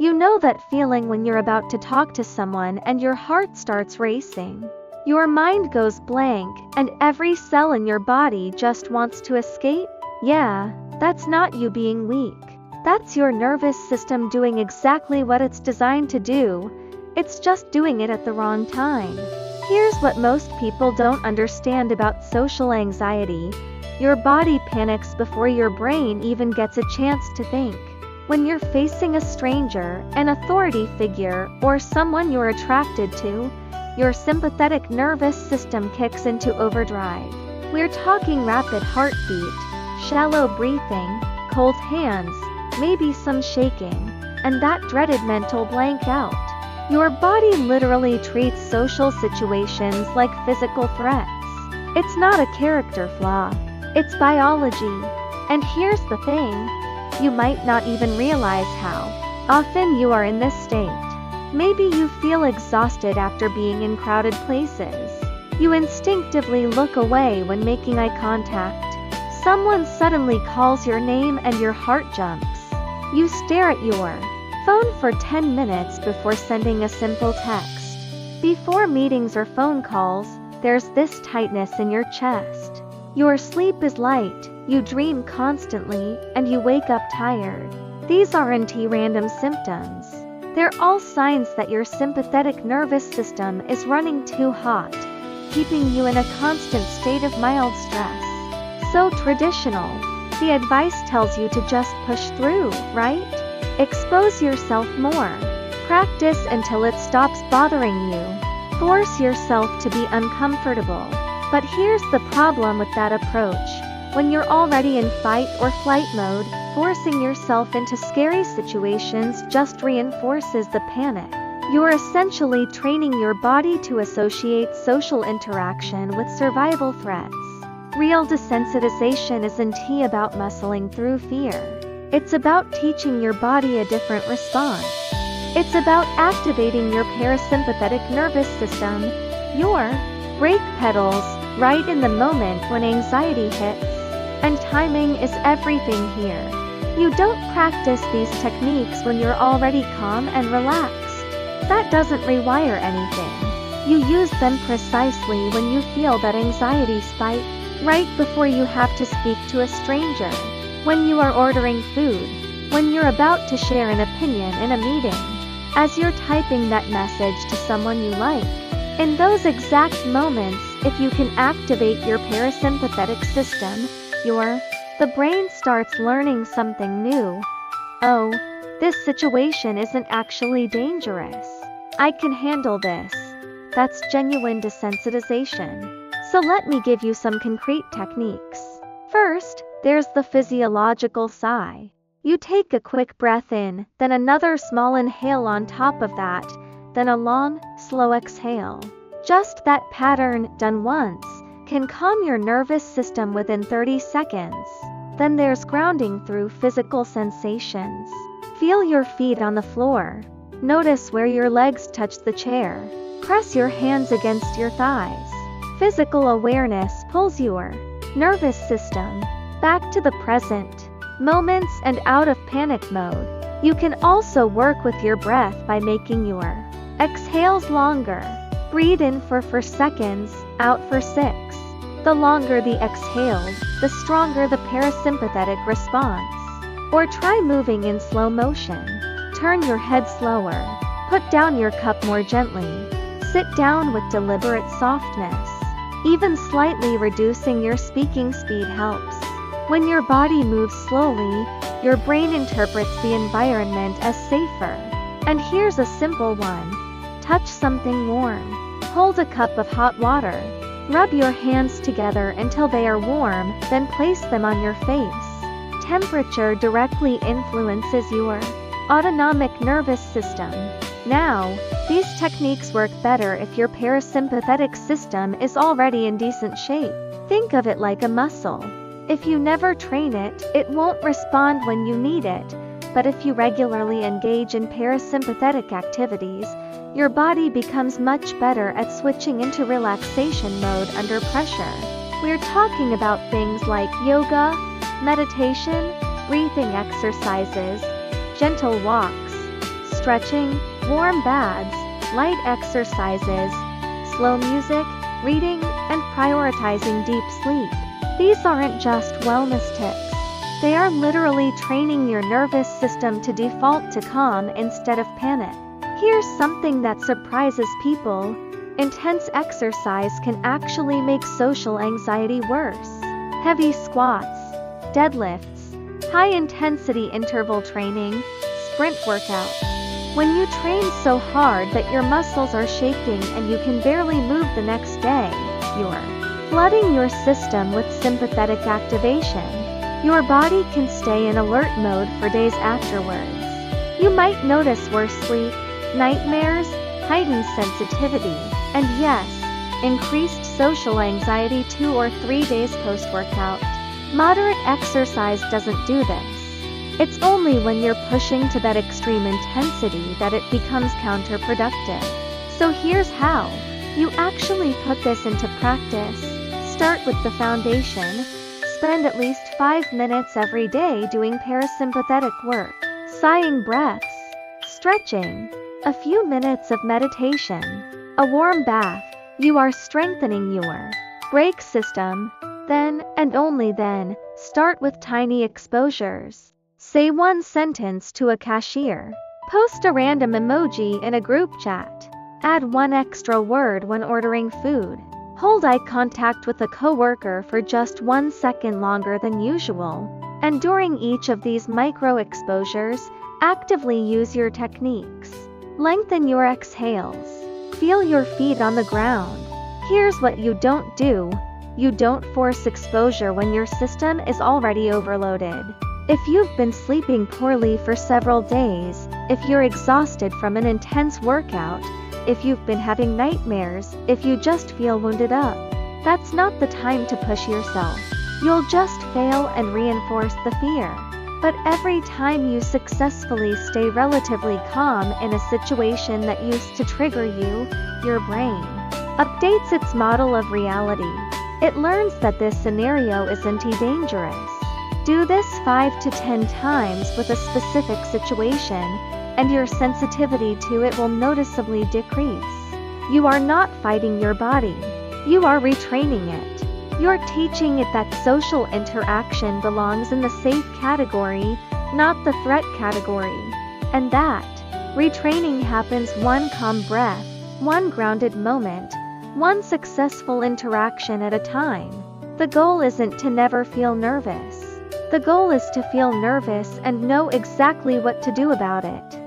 You know that feeling when you're about to talk to someone and your heart starts racing. Your mind goes blank, and every cell in your body just wants to escape? Yeah, that's not you being weak. That's your nervous system doing exactly what it's designed to do. It's just doing it at the wrong time. Here's what most people don't understand about social anxiety. Your body panics before your brain even gets a chance to think. When you're facing a stranger, an authority figure, or someone you're attracted to, your sympathetic nervous system kicks into overdrive. We're talking rapid heartbeat, shallow breathing, cold hands, maybe some shaking, and that dreaded mental blank out. Your body literally treats social situations like physical threats. It's not a character flaw. It's biology. And here's the thing. You might not even realize how often you are in this state. Maybe you feel exhausted after being in crowded places. You instinctively look away when making eye contact. Someone suddenly calls your name and your heart jumps. You stare at your phone for 10 minutes before sending a simple text. Before meetings or phone calls, there's this tightness in your chest. Your sleep is light, you dream constantly, and you wake up tired. These aren't random symptoms. They're all signs that your sympathetic nervous system is running too hot, keeping you in a constant state of mild stress. So traditional. The advice tells you to just push through, right? Expose yourself more. Practice until it stops bothering you. Force yourself to be uncomfortable. But here's the problem with that approach. When you're already in fight or flight mode, forcing yourself into scary situations just reinforces the panic. You're essentially training your body to associate social interaction with survival threats. Real desensitization isn't about muscling through fear. It's about teaching your body a different response. It's about activating your parasympathetic nervous system, your brake pedals, right in the moment when anxiety hits. And timing is everything here. You don't practice these techniques when you're already calm and relaxed. That doesn't rewire anything. You use them precisely when you feel that anxiety spike, right before you have to speak to a stranger, when you are ordering food, when you're about to share an opinion in a meeting, as you're typing that message to someone you like. In those exact moments, if you can activate your parasympathetic system, the brain starts learning something new. Oh, this situation isn't actually dangerous. I can handle this. That's genuine desensitization. So let me give you some concrete techniques. First, there's the physiological sigh. You take a quick breath in, then another small inhale on top of that, then a long, slow exhale. Just that pattern, done once, can calm your nervous system within 30 seconds. Then there's grounding through physical sensations. Feel your feet on the floor. Notice where your legs touch the chair. Press your hands against your thighs. Physical awareness pulls your nervous system back to the present moments and out of panic mode. You can also work with your breath by making your exhales longer. Breathe in for 4 seconds, out for 6. The longer the exhale, the stronger the parasympathetic response. Or try moving in slow motion. Turn your head slower. Put down your cup more gently. Sit down with deliberate softness. Even slightly reducing your speaking speed helps. When your body moves slowly, your brain interprets the environment as safer. And here's a simple one. Touch something warm. Hold a cup of hot water. Rub your hands together until they are warm, then place them on your face. Temperature directly influences your autonomic nervous system. Now, these techniques work better if your parasympathetic system is already in decent shape. Think of it like a muscle. If you never train it, it won't respond when you need it, but if you regularly engage in parasympathetic activities, your body becomes much better at switching into relaxation mode under pressure. We're talking about things like yoga, meditation, breathing exercises, gentle walks, stretching, warm baths, light exercises, slow music, reading, and prioritizing deep sleep. These aren't just wellness tips. They are literally training your nervous system to default to calm instead of panic. Here's something that surprises people. Intense exercise can actually make social anxiety worse. Heavy squats, deadlifts, high-intensity interval training, sprint workouts. When you train so hard that your muscles are shaking and you can barely move the next day, you're flooding your system with sympathetic activation. Your body can stay in alert mode for days afterwards. You might notice worse sleep, nightmares, heightened sensitivity, and yes, increased social anxiety 2 or 3 days post-workout. Moderate exercise doesn't do this. It's only when you're pushing to that extreme intensity that it becomes counterproductive. So here's how you actually put this into practice. Start with the foundation. Spend at least 5 minutes every day doing parasympathetic work, sighing breaths, stretching, a few minutes of meditation, a warm bath. You are strengthening your brake system. Then, and only then, start with tiny exposures. Say one sentence to a cashier. Post a random emoji in a group chat. Add one extra word when ordering food. Hold eye contact with a coworker for just 1 second longer than usual. And during each of these micro exposures, actively use your techniques. Lengthen your exhales. Feel your feet on the ground. Here's what you don't do. You don't force exposure when your system is already overloaded. If you've been sleeping poorly for several days, if you're exhausted from an intense workout, if you've been having nightmares, if you just feel wounded up, that's not the time to push yourself. You'll just fail and reinforce the fear. But every time you successfully stay relatively calm in a situation that used to trigger you, your brain updates its model of reality. It learns that this scenario isn't dangerous. Do this 5 to 10 times with a specific situation, and your sensitivity to it will noticeably decrease. You are not fighting your body. You are retraining it. You're teaching it that social interaction belongs in the safe category, not the threat category. And that retraining happens one calm breath, one grounded moment, one successful interaction at a time. The goal isn't to never feel nervous. The goal is to feel nervous and know exactly what to do about it.